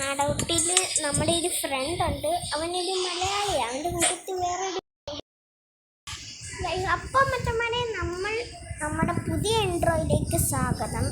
ഷാഡൗട്ടിൽ നമ്മുടെ ഒരു ഫ്രണ്ട് ഉണ്ട്, അവനൊരു മലയാളി, അവൻ്റെ കൂട്ടത്തിൽ വേറൊരു. അപ്പം മറ്റന്മാരെ നമ്മുടെ പുതിയ ഇൻട്രോയിലേക്ക് സ്വാഗതം.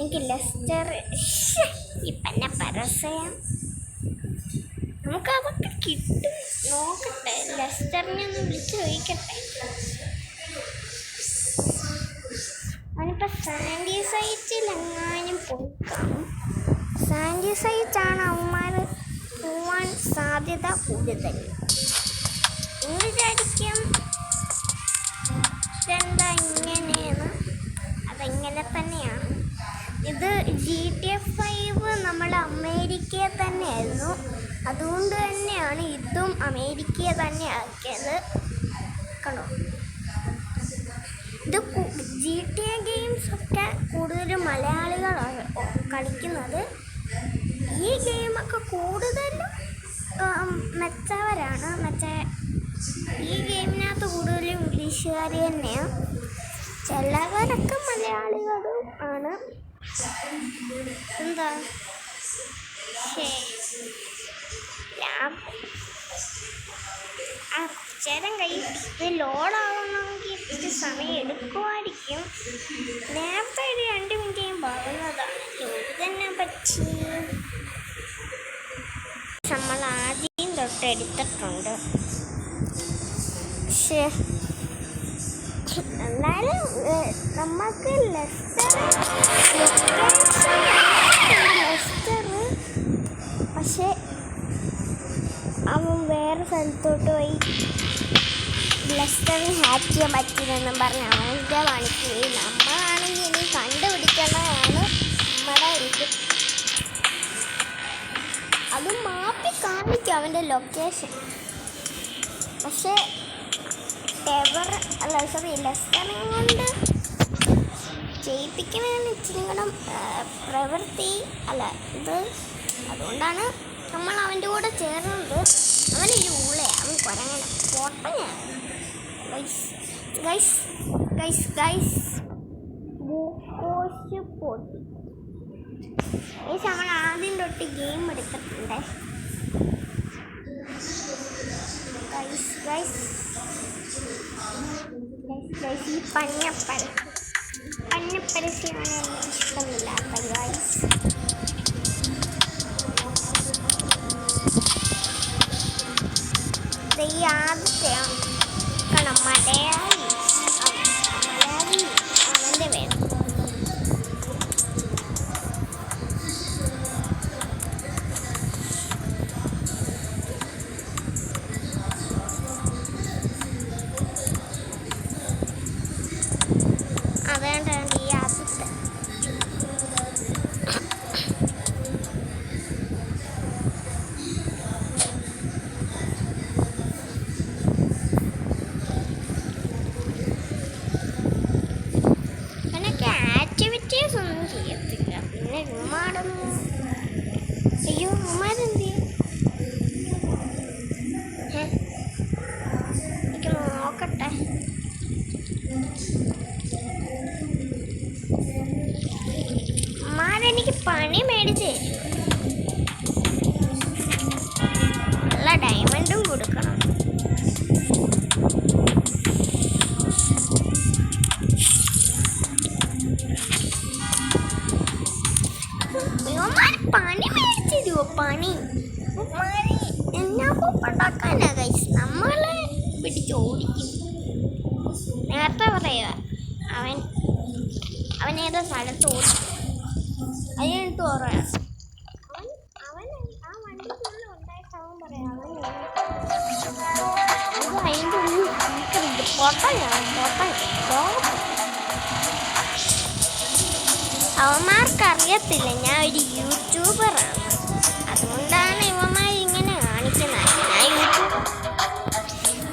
എനിക്ക് ലെസ്റ്റർ ഇപ്പന്നെ പരസ്യം നമുക്ക് അതൊക്കെ കിട്ടും, നോക്കട്ടെ. ലെസ്റ്ററിനെ ഒന്ന് വിളിച്ച് ചോദിക്കട്ടെ. അവനിപ്പോൾ സാൻഡി സൈറ്റിലെങ്ങാനും പോയിക്കാണും. സാൻഡി സൈറ്റാണ് അവന്മാർ പോവാൻ സാധ്യത കൂടുതൽ. നിങ്ങൾ വിചാരിക്കും ഇതെന്താ ഇങ്ങനെയാണ്, അതെങ്ങനെ തന്നെയാണ്. ഇത് GTA 5 നമ്മൾ അമേരിക്കയെ തന്നെയായിരുന്നു, അതുകൊണ്ട് തന്നെയാണ് ഇതും അമേരിക്കയെ തന്നെ ആക്കിയത്. കണ്ടോ, ഇത് GTA ഗെയിംസൊക്കെ കൂടുതലും മലയാളികളാണ് കളിക്കുന്നത്. ഈ ഗെയിമൊക്കെ കൂടുതലും മെച്ചവരാണ്. ഈ ഗെയിമിനകത്ത് കൂടുതലും ഇംഗ്ലീഷുകാർ തന്നെയാണ്, ചിലവരൊക്കെ മലയാളികളും ആണ്. എന്താ ചേരം കൈ ഇത് ലോഡാവണമെങ്കിൽ ഇത് സമയം എടുക്കുമായിരിക്കും. നേരത്തെ ഒരു 2 മിനിറ്റ് പറയുന്നതാണ്, ഇത് തന്നെ പറ്റി. നമ്മൾ ആദ്യം തൊട്ട് എടുത്തിട്ടുണ്ട്. പക്ഷേ എന്നാലും നമുക്ക് ലെസ്റ്റർ പക്ഷെ അവൻ വേറെ സ്ഥലത്തോട്ട് പോയി ലെസ്റ്ററിന് ഹാക്ക് ചെയ്യാൻ പറ്റില്ലെന്നും പറഞ്ഞ് അവൻ്റെ പണിക്ക് പോയി. നമ്മളാണെങ്കിൽ ഇനി കണ്ടുപിടിക്കേണ്ടതാണ് നമ്മുടെ ഇത്. അത് മാപ്പി കാണിക്കും അവൻ്റെ ലൊക്കേഷൻ. പക്ഷേ ലെസ്റ്ററിനെ കൊണ്ട് ചെയ്യിപ്പിക്കണമെന്ന് ഇച്ചിരി കൂടെ പ്രവൃത്തി അല്ല ഇത്. അതുകൊണ്ടാണ് നമ്മൾ അവൻ്റെ കൂടെ ചേർന്നത്. അവനൊരു ഊളയാണ്, അവൻ കുരങ്ങനെ പൊട്ടയാണ്. പൊട്ടി നമ്മൾ ആദ്യം തൊട്ട് ഗെയിം എടുത്തിട്ടുണ്ട്. ഈ പഞ്ഞപ്പരസ്യമാണ് എനിക്ക് ഇഷ്ടമില്ലാത്ത ഗൈസ്. ഈ ആദ്യത്തെ കാരണം മലയാളി അവൻ്റെ വേണം. അതുകൊണ്ടാണ് ഈ ആദ്യത്തെ. എനിക്ക് ആക്ടിവിറ്റീസ് ഒന്നും ചെയ്യത്തില്ല, പിന്നെ ഉമ്മാടൊന്നും. അയ്യോ ഉമ്മാരെന്ത് എനിക്ക് നോക്കട്ടെ. ഉമ്മാരെനിക്ക് പണി മേടിച്ച് തരും, നല്ല ഡയമണ്ടും കൊടുക്കണം. പണി എന്നാ ഉണ്ടാക്കാനാ ഗൈസ് നമ്മളെ പിടിച്ചോടിക്കും. നേരത്തെ പറയുക അവൻ ഏതോ സ്ഥലത്ത് ഓടി അതിനെടുത്ത് പറയാം അവൻ ആ വണ്ടിക്കുള്ളിൽ ഉണ്ടായിട്ട് അവൻ പറയാം അതിൻ്റെ ഉള്ളിൽ അവന്മാർക്കറിയത്തില്ല ഞാൻ ഒരു യൂട്യൂബറാണ്. അതുകൊണ്ടാണ് ഇവന്മാർ ഇങ്ങനെ കാണിക്കുന്നത്.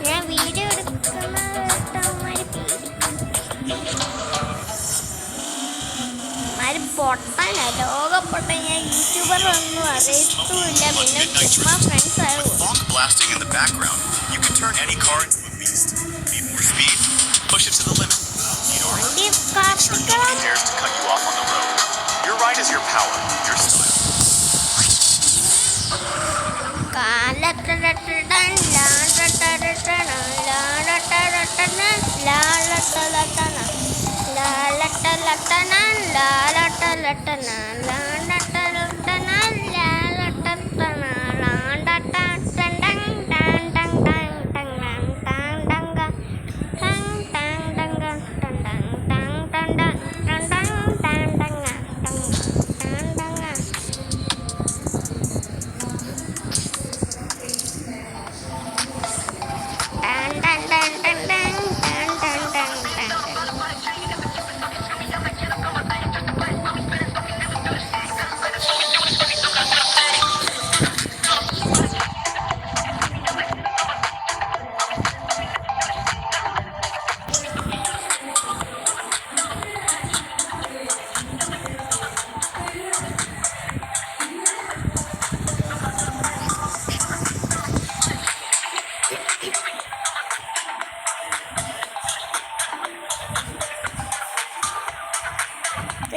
ഞാൻ വീഡിയോ എടുക്കുന്നതായിട്ട് അവന്മാർ പൊട്ടന ലോകപ്പൊട്ടൻ. ഞാൻ യൂട്യൂബറൊന്നും അറിയത്തുമില്ല. പിന്നെ ചുമ്മാ ഫ്രണ്ട്സ് ആകും. വണ്ടി കാത്തിക്കണം.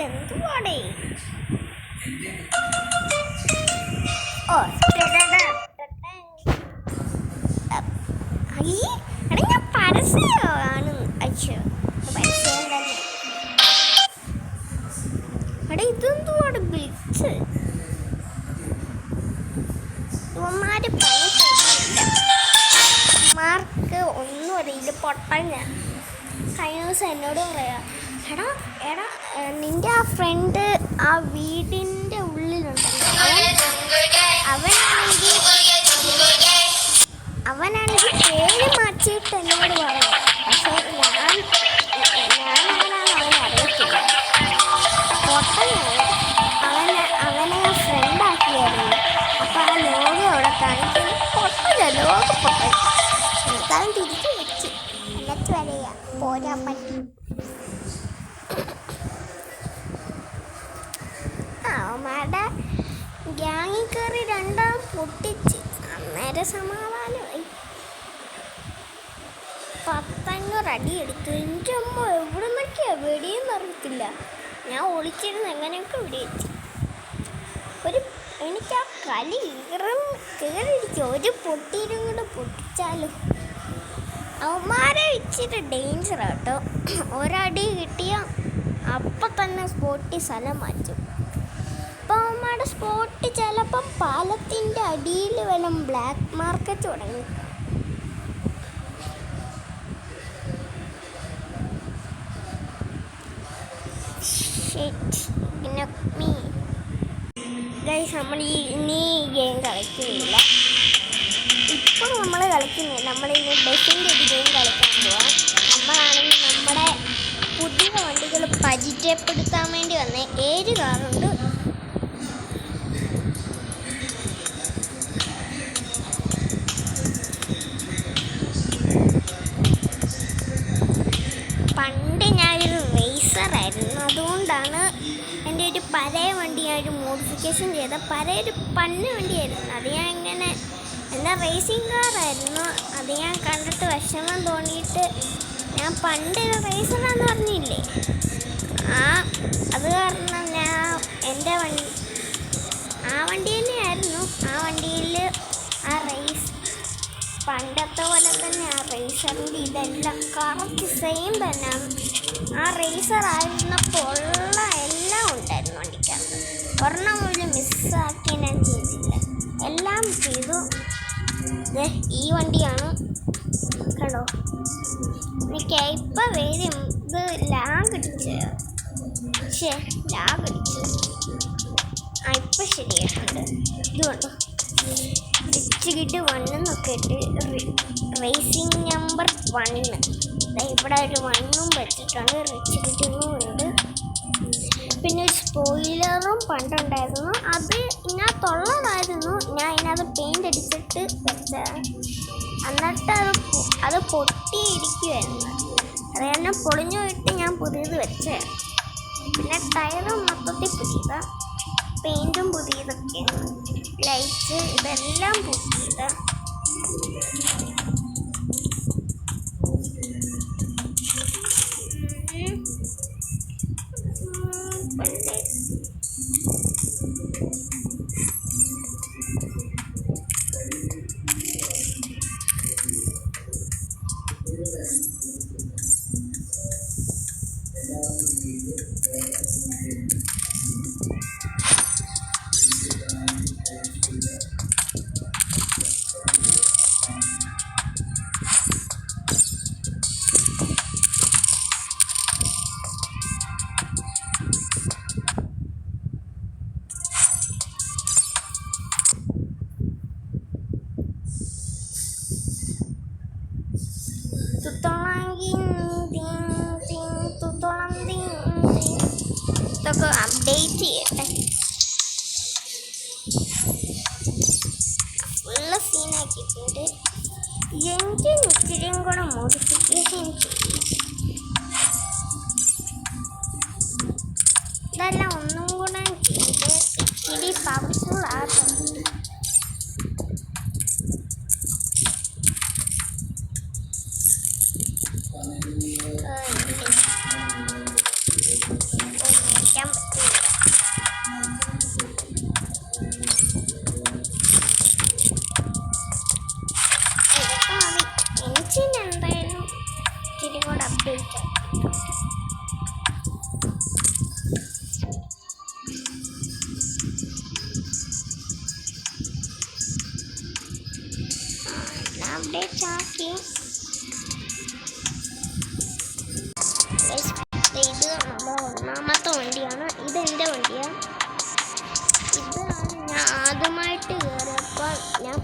എന്തുവാടേ ഞാൻ പരസ്യമാണ് അവിടെ ഇതെന്തുവാട് വിളിച്ച് ഇവന്മാര് മാർക്ക് ഒന്നും അറിയില്ല പൊട്ടൻ. ഞാൻ കഴിഞ്ഞ ദിവസം എന്നോട് പറയാ എടാ നിന്റെ ആ ഫ്രണ്ട് ആ വീടിൻ്റെ ഉള്ളിലുണ്ടല്ലോ അവനാണെങ്കിൽ പേര് മാറ്റിയിട്ട് എന്നോട് പറയാം. പക്ഷെ ഞാനാരാണ് അവനെ അറിയത്തില്ല. പൊട്ടനാണ്. അവനെ ആ ഫ്രണ്ടാക്കിയായിരുന്നു. അപ്പം ആ ലോകം അവിടെ കാണിക്കുന്നു. പൊട്ടല്ല ലോകപ്പൊട്ടൻ. എനിക്കവൻ തിരിച്ചു വെച്ച് എന്നിട്ട് വരെയാ പോരാൻ പറ്റി. അവന്മാരുടെ ഗ്യാങ്ങിൽ കയറി രണ്ടാം പൊട്ടിച്ച് അന്നേരം സമാധാനമായി. 10 അടി എടുത്തു. എൻ്റെ അമ്മ എവിടെ നിന്നൊക്കെയാ വെടിയെന്ന് അറിയത്തില്ല. ഞാൻ ഒളിച്ചിരുന്ന് എങ്ങനെയൊക്കെ വെടിവെച്ചു. എനിക്ക് ആ കലി കയറിയിരിക്കും. ഒരു പൊട്ടിയിലും കൂടെ പൊട്ടിച്ചാലും അവന്മാരെ ഇച്ചിരി ഡേഞ്ചർ കേട്ടോ. ഒരടി കിട്ടിയാൽ അപ്പം തന്നെ സ്പോട്ടിൽ സ്ഥലം മാറ്റും. അപ്പം അവന്മാരുടെ സ്പോട്ട് ചിലപ്പം പാലത്തിൻ്റെ അടിയിൽ വല്ല ബ്ലാക്ക് മാർക്കറ്റ് തുടങ്ങി. നമ്മൾ ഇനി ഗെയിം കളിക്കുന്നില്ല. ഇപ്പോൾ നമ്മൾ കളിക്കുന്നില്ല. നമ്മളിനി ബസ്സിൻ്റെ ഒരു ഗെയിം കളിക്കാൻ പോവാം. നമ്മളാണെങ്കിൽ നമ്മുടെ പുതിയ വണ്ടികൾ പരിചയപ്പെടുത്താൻ വേണ്ടി വന്ന 7 കാറുണ്ട്. പണ്ട് ഞാനൊരു റേസറായിരുന്നു. അതുകൊണ്ടാണ് എൻ്റെ ഒരു പഴയ വണ്ടി ഞാൻ ഒരു മോഡിഫിക്കേഷൻ ചെയ്ത പഴയൊരു പന്ന വണ്ടിയായിരുന്നു. അത് ഞാൻ ഇങ്ങനെ എന്നാൽ റേസിംഗ് കാറായിരുന്നു. അത് ഞാൻ കണ്ടിട്ട് വിഷമം തോന്നിയിട്ട് ഞാൻ പണ്ട് റേസറാന്ന് പറഞ്ഞില്ലേ, അത് കാരണം ഞാൻ എൻ്റെ ആ വണ്ടി തന്നെയായിരുന്നു. ആ വണ്ടിയിൽ ആ റേസ് പണ്ടത്തെ പോലെ തന്നെ ആ റേസറിൻ്റെ ഇതെല്ലാം കറക്റ്റ് സെയിം തന്നെയാണ്. ആ റേസർ ആയിരുന്നപ്പോൾ ഉള്ള എല്ലാം ഉണ്ടായിരുന്നു വണ്ടിക്കകത്ത്. ഒരെണ്ണം പോലും മിസ്സാക്കി ഞാൻ ചെയ്തില്ല, എല്ലാം ചെയ്തു. ഈ വണ്ടിയാണ് കണ്ടോ. എനിക്ക് ഇപ്പം വരും ഇത് ലാഗ് അടിച്ച് ഇപ്പം ശരിയായിട്ടുണ്ട്. ഇത് കണ്ടോ, റിച്ച് കിട്ട് 1 എന്നൊക്കെ ഇട്ട് റേസിംഗ് നമ്പർ 1. ഇവിടെ ഒരു 1 വെച്ചിട്ടുണ്ട്, റിച്ച് കിട്ടുന്നും ഉണ്ട്. പിന്നെ ഒരു സ്പോയിലറും പണ്ടുണ്ടായിരുന്നു, അത് ഇതിനകത്തുള്ളതായിരുന്നു. ഞാൻ ഇതിനകത്ത് പെയിൻ്റ് അടിച്ചിട്ട് വെച്ചത്, എന്നിട്ട് അത് പൊട്ടിയിരിക്കുമായിരുന്നു. അത് തന്നെ പൊളിഞ്ഞു പോയിട്ട് ഞാൻ പുതിയത് വെച്ചത്. പിന്നെ ടയറും മൊത്തത്തിൽ പുതിയതാണ്, പെയിൻറ്റും പുതിയതൊക്കെയാണ്, ലൈറ്റ്സ് ഇതെല്ലാം പുതിയതാണ്. ഇതൊക്കെ അപ്ഡേറ്റ് ചെയ്യട്ടെ. ഫുള്ള് സീനാക്കിയിട്ടുണ്ട്. എൻജിൻ ഇച്ചിരിയും കൂടെ മോഡിഫിക്കേഷൻ ചെയ്യും. ഇതെല്ലാം ഒന്നും കൂടെ ചെയ്ത് ഇച്ചിരി പവർഫുൾ ആക്കുന്നുണ്ട്. എന്തായാലും ഇച്ചിരി കൂടെ അപ്ഡേറ്റ് ആക്കി. ഇത് നമ്മുടെ ഒന്നാമത്തെ വണ്ടിയാണ്, ഇതെൻ്റെ വണ്ടിയാണ്. ഇതാണ് ഞാൻ ആദ്യമായിട്ട് കയറിയപ്പോൾ ഞാൻ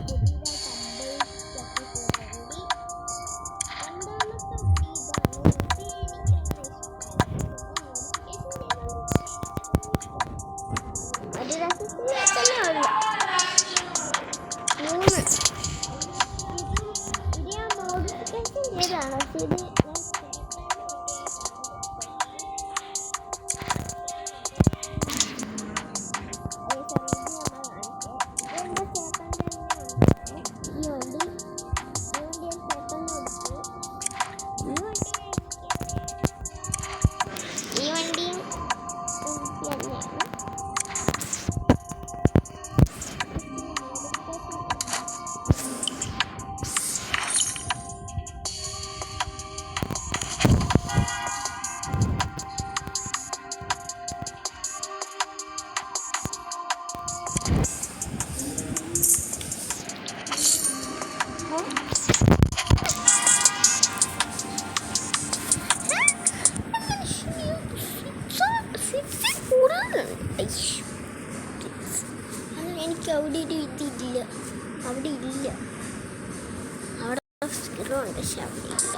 എനിക്ക് അവിടെ ഒരു ഇതില്ല, അവിടെ ഇല്ല, അവിടെ സ്ഥിരമുണ്ട് പക്ഷെ അവിടെ ഇല്ല.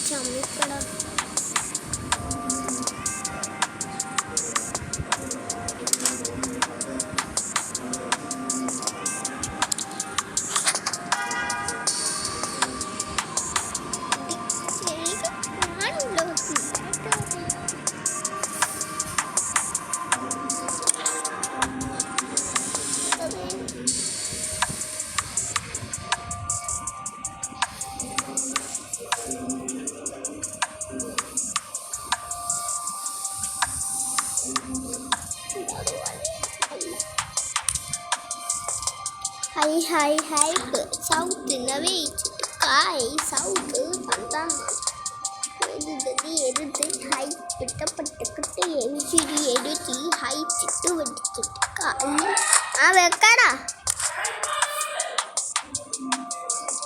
ചമ്മിപ്പട Hai ke South na wait kai South tantang എഴുതി എഴുതി ഹൈ പിട്ടപ്പെട്ടിട്ട് എഴുതി എഴുതി ഹൈ ചിട്ട് വെച്ചിട്ട് ആ വെക്കാടാ.